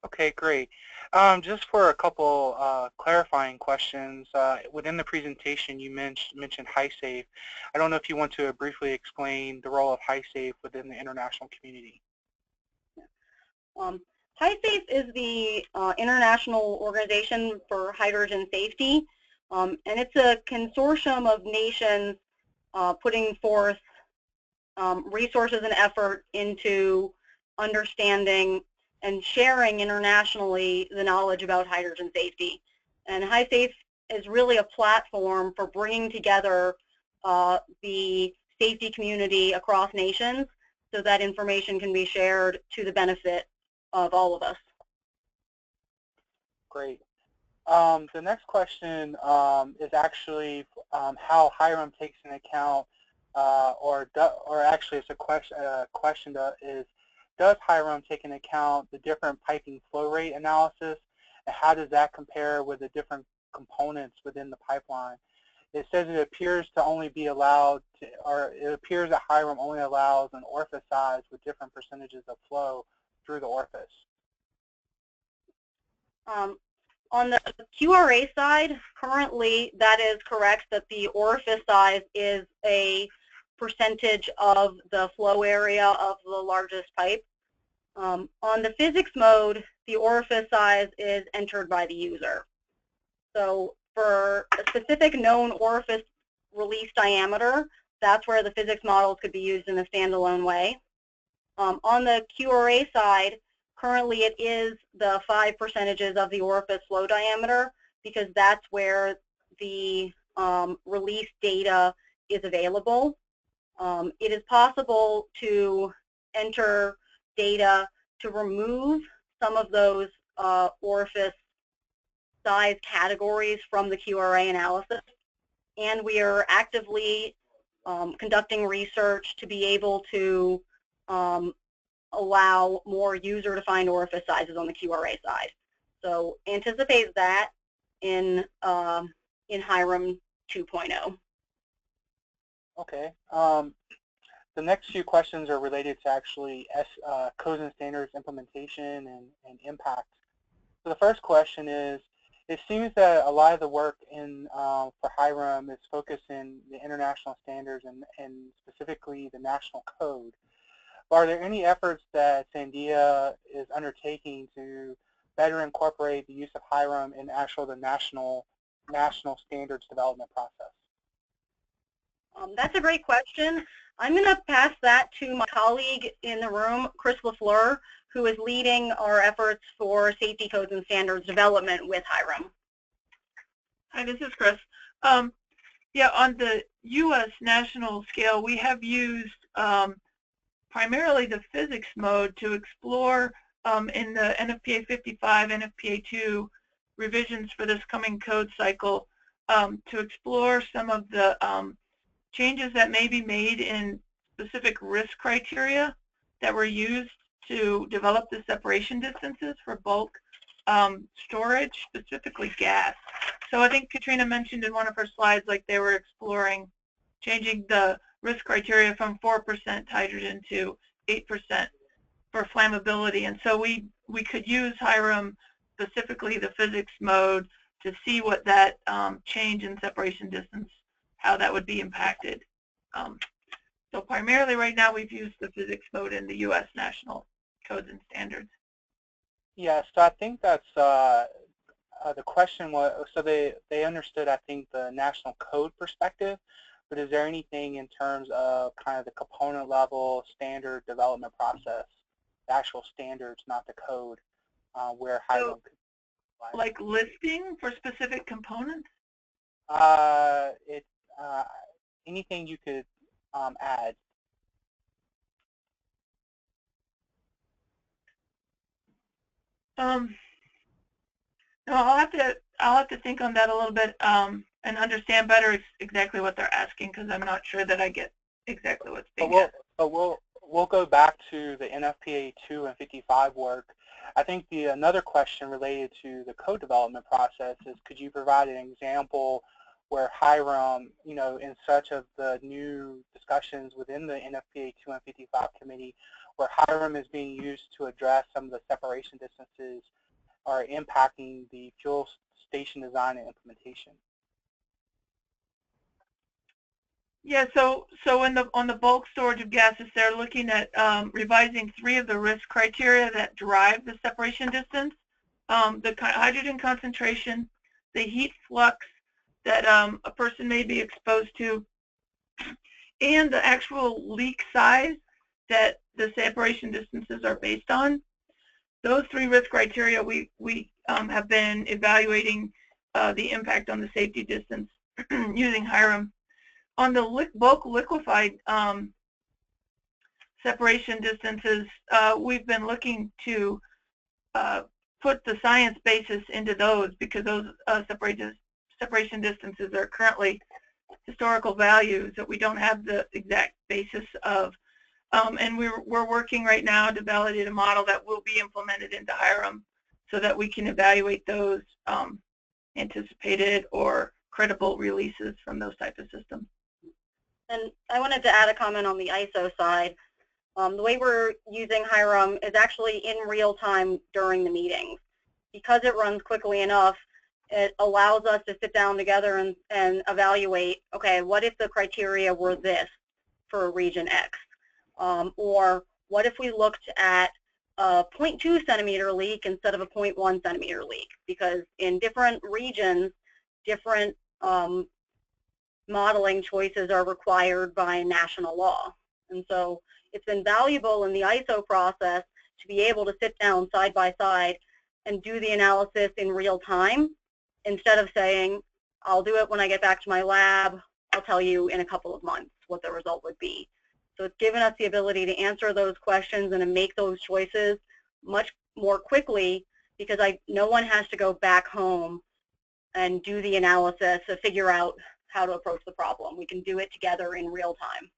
Okay, great. Just for a couple clarifying questions, within the presentation you mentioned HySafe. I don't know if you want to briefly explain the role of HySafe within the international community. HySafe is the International Organization for Hydrogen Safety, and it's a consortium of nations putting forth resources and effort into understanding and sharing internationally the knowledge about hydrogen safety. And HySafe is really a platform for bringing together the safety community across nations so that information can be shared to the benefit of all of us. Great. The next question is actually how HyRAM takes into account, or actually it's a question that is, does HyRAM take into account the different piping flow rate analysis, and how does that compare with the different components within the pipeline? It says it appears to only be allowed to, or it appears that HyRAM only allows an orifice size with different percentages of flow through the orifice. On the QRA side, currently that is correct, that the orifice size is a percentage of the flow area of the largest pipe. On the physics mode, the orifice size is entered by the user. So for a specific known orifice release diameter, that's where the physics models could be used in a standalone way. On the QRA side, currently it is the 5% of the orifice flow diameter, because that's where the release data is available. It is possible to enter data to remove some of those orifice size categories from the QRA analysis, and we are actively conducting research to be able to allow more user-defined orifice sizes on the QRA side. So anticipate that in HyRAM 2.0. Okay. The next few questions are related to actually codes and standards implementation and impact. So the first question is, it seems that a lot of the work for HyRAM is focused in the international standards and specifically the national code. Are there any efforts that Sandia is undertaking to better incorporate the use of HyRAM in the national standards development process? That's a great question. I'm going to pass that to my colleague in the room, Chris LaFleur, who is leading our efforts for safety codes and standards development with HyRAM. Hi, this is Chris. Yeah, on the U.S. national scale, we have used primarily the physics mode to explore in the NFPA 55, NFPA 2 revisions for this coming code cycle to explore some of the changes that may be made in specific risk criteria that were used to develop the separation distances for bulk storage, specifically gas. So I think Katrina mentioned in one of her slides, like they were exploring changing the risk criteria from 4% hydrogen to 8% for flammability. And so we could use HyRAM, specifically the physics mode, to see what that change in separation distance, how that would be impacted. So primarily right now we've used the physics mode in the U.S. national codes and standards. Yeah, so I think that's the question was, so they understood, I think, the national code perspective, but is there anything in terms of kind of the component level standard development process, the actual standards, not the code, where HyRAM could apply? Like listing for specific components? Anything you could add. No, I'll have to think on that a little bit and understand better exactly what they're asking, because I'm not sure that I get exactly what's being asked. But we'll go back to the NFPA 2 and 55 work. I think another question related to the code development process is, could you provide an example where HyRAM, you know, in such of the new discussions within the NFPA 2 and 55 committee, where HyRAM is being used to address some of the separation distances are impacting the fuel station design and implementation? Yeah, so on the bulk storage of gases, they're looking at revising 3 of the risk criteria that drive the separation distance: the hydrogen concentration, the heat flux that a person may be exposed to, and the actual leak size that the separation distances are based on. Those 3 risk criteria, we have been evaluating the impact on the safety distance using HyRAM. On the bulk liquefied separation distances, we've been looking to put the science basis into those, because those separation distances are currently historical values that we don't have the exact basis of. And we're working right now to validate a model that will be implemented into HyRAM so that we can evaluate those anticipated or credible releases from those types of systems. And I wanted to add a comment on the ISO side. The way we're using HyRAM is actually in real time during the meetings. Because it runs quickly enough, it allows us to sit down together and evaluate, okay, what if the criteria were this for region X? Or what if we looked at a 0.2 centimeter leak instead of a 0.1 centimeter leak? Because in different regions, different modeling choices are required by national law. And so it's been valuable in the ISO process to be able to sit down side by side and do the analysis in real time, instead of saying, I'll do it when I get back to my lab, I'll tell you in a couple of months what the result would be. So it's given us the ability to answer those questions and to make those choices much more quickly, because no one has to go back home and do the analysis to figure out how to approach the problem. We can do it together in real time.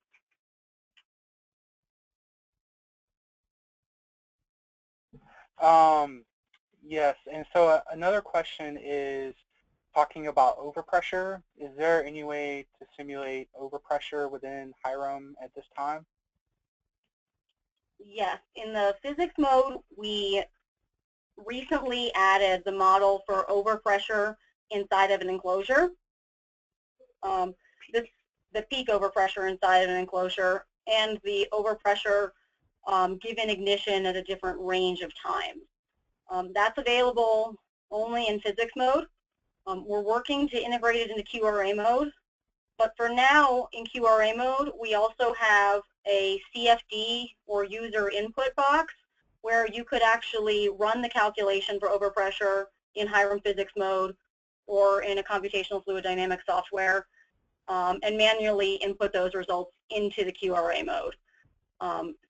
Yes, and so another question is talking about overpressure. Is there any way to simulate overpressure within HyRAM at this time? Yes, in the physics mode, we recently added the model for overpressure inside of an enclosure. The peak overpressure inside of an enclosure, and the overpressure given ignition at a different range of times. That's available only in physics mode. We're working to integrate it into QRA mode, but for now in QRA mode, we also have a CFD or user input box where you could actually run the calculation for overpressure in HyRAM physics mode, or in a computational fluid dynamics software, and manually input those results into the QRA mode.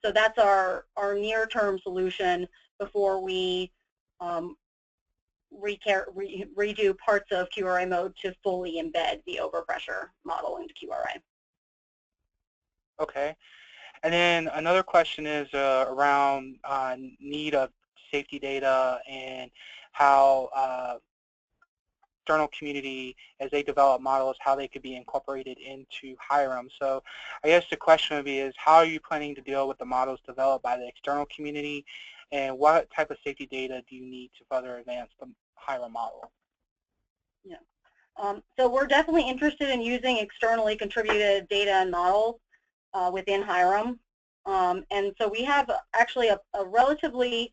So that's our near-term solution before we redo parts of QRA mode to fully embed the overpressure model into QRA. Okay. And then another question is around need of safety data and how external community, as they develop models, how they could be incorporated into HyRAM. So I guess the question would be is, how are you planning to deal with the models developed by the external community, and what type of safety data do you need to further advance the HyRAM model? Yeah. So we're definitely interested in using externally contributed data and models within HyRAM. And so we have actually a relatively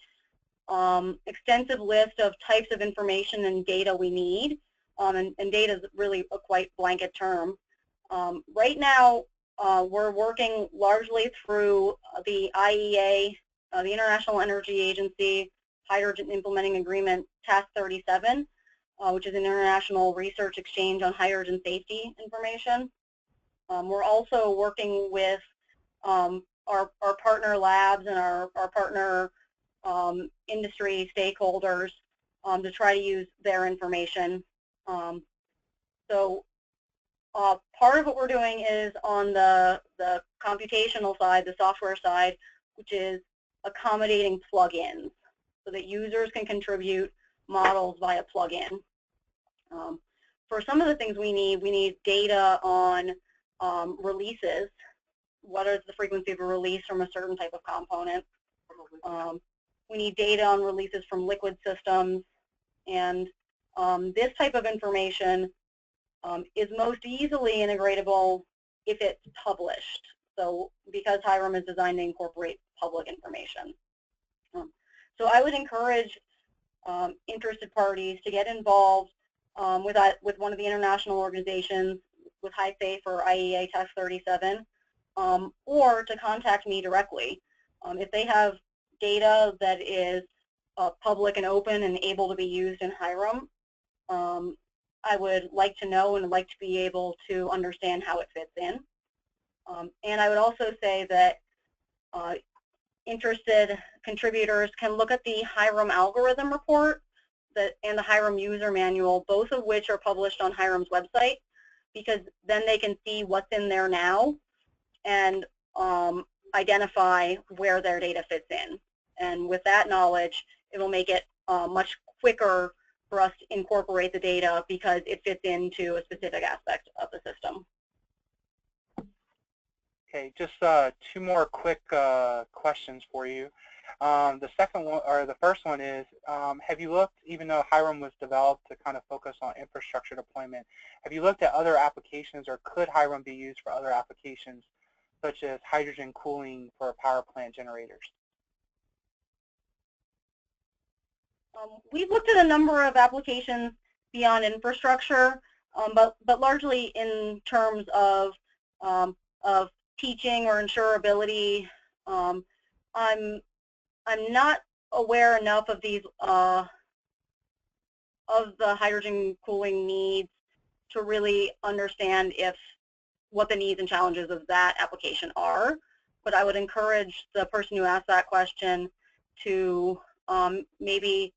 extensive list of types of information and data we need, and data is really a quite blanket term. Right now, we're working largely through the IEA, the International Energy Agency Hydrogen Implementing Agreement Task 37, which is an international research exchange on hydrogen safety information. We're also working with our partner labs and our partner industry stakeholders to try to use their information. So part of what we're doing is on the computational side, the software side, which is accommodating plugins so that users can contribute models via plugin. For some of the things we need data on releases. What is the frequency of a release from a certain type of component? We need data on releases from liquid systems, and this type of information is most easily integratable if it's published. So because HyRAM is designed to incorporate public information. So I would encourage interested parties to get involved with one of the international organizations, with HySafe or IEA Task 37, or to contact me directly. If they have data that is public and open and able to be used in HyRAM, I would like to know and like to be able to understand how it fits in. And I would also say that interested contributors can look at the HyRAM algorithm report and the HyRAM user manual, both of which are published on HyRAM's website, because then they can see what's in there now and identify where their data fits in. And with that knowledge, it will make it much quicker for us to incorporate the data because it fits into a specific aspect of the system. Okay, just two more quick questions for you. The second one, or the first one is, have you looked, even though HyRAM was developed to kind of focus on infrastructure deployment, have you looked at other applications, or could HyRAM be used for other applications, such as hydrogen cooling for power plant generators? We've looked at a number of applications beyond infrastructure, but largely in terms of teaching or insurability. I'm not aware enough of these of the hydrogen cooling needs to really understand what the needs and challenges of that application are. But I would encourage the person who asked that question to maybe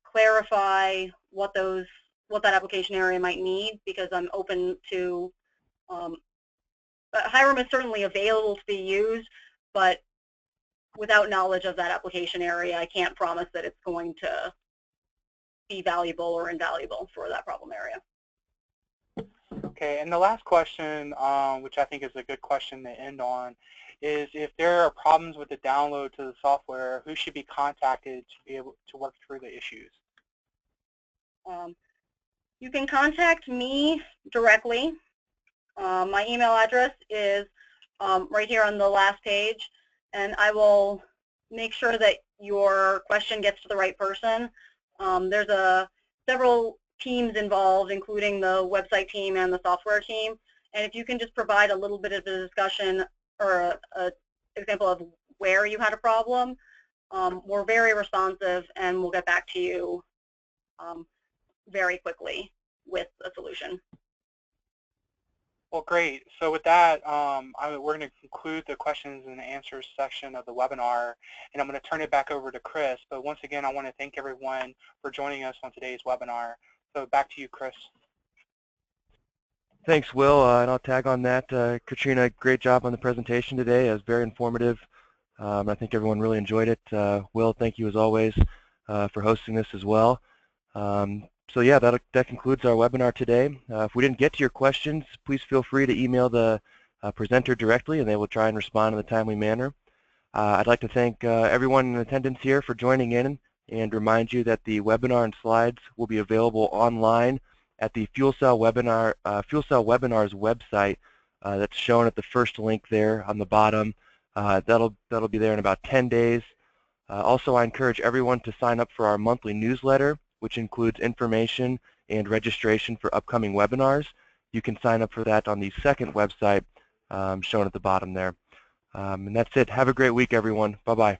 clarify what that application area might need, because I'm open to. HyRAM is certainly available to be used, but without knowledge of that application area, I can't promise that it's going to be valuable or invaluable for that problem area. Okay, and the last question, which I think is a good question to end on, is if there are problems with the download to the software, who should be contacted to be able to work through the issues? You can contact me directly. My email address is right here on the last page, and I will make sure that your question gets to the right person. There's several teams involved, including the website team and the software team, and if you can just provide a little bit of a discussion or an example of where you had a problem, we're very responsive and we'll get back to you very quickly. with a solution. Well, great. So with that, we're going to conclude the questions and answers section of the webinar, and I'm going to turn it back over to Chris. But once again, I want to thank everyone for joining us on today's webinar. So back to you, Chris. Thanks, Will, and I'll tag on that. Katrina, great job on the presentation today. It was very informative. I think everyone really enjoyed it. Will, thank you as always for hosting this as well. So yeah, that concludes our webinar today. If we didn't get to your questions, please feel free to email the presenter directly, and they will try and respond in a timely manner. I'd like to thank everyone in attendance here for joining in, and remind you that the webinar and slides will be available online at the Fuel Cell Webinars website that's shown at the first link there on the bottom. That'll be there in about 10 days. Also, I encourage everyone to sign up for our monthly newsletter, which includes information and registration for upcoming webinars. You can sign up for that on the second website shown at the bottom there. And that's it. Have a great week, everyone. Bye-bye.